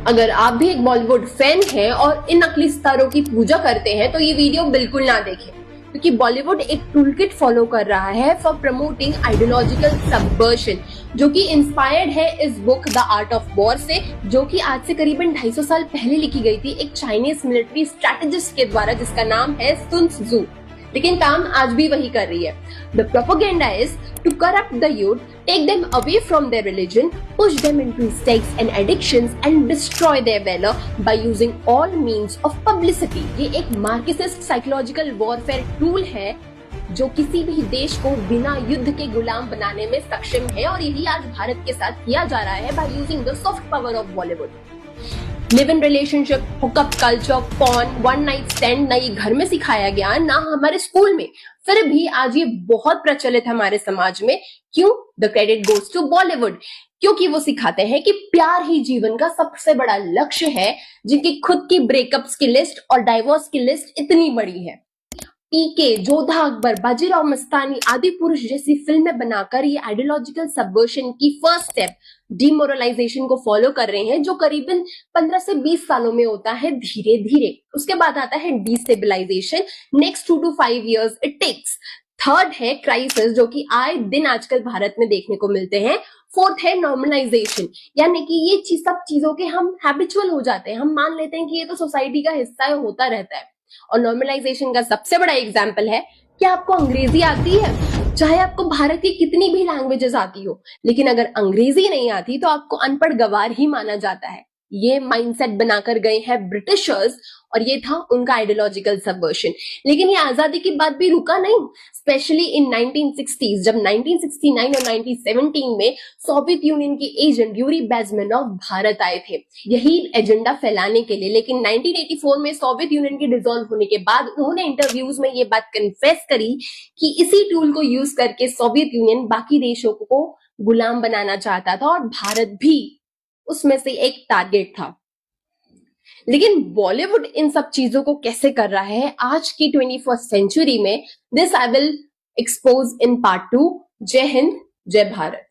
अगर आप भी एक बॉलीवुड फैन हैं और इन नकली सितारों की पूजा करते हैं तो ये वीडियो बिल्कुल ना देखें, क्योंकि बॉलीवुड एक टूलकिट फॉलो कर रहा है फॉर प्रमोटिंग आइडियोलॉजिकल सबवर्शन, जो कि इंस्पायर्ड है इस book the art of war से, जो कि आज से करीबन 250 साल पहले लिखी गई थी एक चाइनीज मिलिट्री स्ट्रेटेजिस्ट के द्वारा, जिसका नाम है सुन त्सू। लेकिन काम आज भी वही कर रही है। The propaganda is to corrupt the youth, take them away from their religion, push them into mistakes and addictions and destroy their valor by using all means of publicity। ये एक मार्क्सिस्ट साइकोलॉजिकल वॉरफेयर टूल है जो किसी भी देश को बिना युद्ध के गुलाम बनाने में सक्षम है, और यही आज भारत के साथ किया जा रहा है by using the soft power of Bollywood। Live in relationship, hookup culture, porn, one night stand ना ये घर में सिखाया गया ना हमारे स्कूल में, फिर भी आज ये बहुत प्रचलित है हमारे समाज में। क्यों? The credit goes to Bollywood, क्योंकि वो सिखाते हैं कि प्यार ही जीवन का सबसे बड़ा लक्ष्य है, जिनकी खुद की ब्रेकअप्स की लिस्ट और डाइवोर्स की लिस्ट इतनी बड़ी है। पीके, जोधा अकबर, बाजीराव मस्तानी आदि पुरुष जैसी फिल्में बनाकर ये आइडियोलॉजिकल सबवर्शन की फर्स्ट स्टेप डिमोरलाइजेशन को फॉलो कर रहे हैं, जो करीबन 15 से 20 सालों में होता है धीरे धीरे। उसके बाद आता है destabilisation, next 2 to 5 years it takes. Third है क्राइसिस, जो कि आए दिन आजकल भारत में देखने को मिलते हैं। फोर्थ है नॉर्मलाइजेशन, यानी कि ये सब चीजों के हम हैबिचुअल हो जाते हैं, हम मान लेते हैं कि ये तो सोसाइटी का हिस्सा है, होता रहता है। और नॉर्मलाइजेशन का सबसे बड़ा एग्जाम्पल है कि आपको अंग्रेजी आती है, चाहे आपको भारत की कितनी भी लैंग्वेजेस आती हो, लेकिन अगर अंग्रेजी नहीं आती तो आपको अनपढ़ गवार ही माना जाता है। ये माइंडसेट बनाकर गए हैं ब्रिटिशर्स, और ये था उनका आइडियोलॉजिकल सबवर्शन। लेकिन ये आजादी के बाद भी रुका नहीं, स्पेशली इन 1960s, जब 1969 और 1917 में सोवियत यूनियन के एजेंट यूरी बेजमेनोव भारत आए थे यही एजेंडा फैलाने के लिए। लेकिन 1984 में सोवियत यूनियन के डिसॉल्व होने के बाद उन्होंने इंटरव्यूज में ये बात कन्फेस करी कि इसी टूल को यूज करके सोवियत यूनियन बाकी देशों को गुलाम बनाना चाहता था, और भारत भी उसमें से एक टारगेट था। लेकिन बॉलीवुड इन सब चीजों को कैसे कर रहा है आज की 21st सेंचुरी में, this I will expose in part 2। जय हिंद, जय भारत।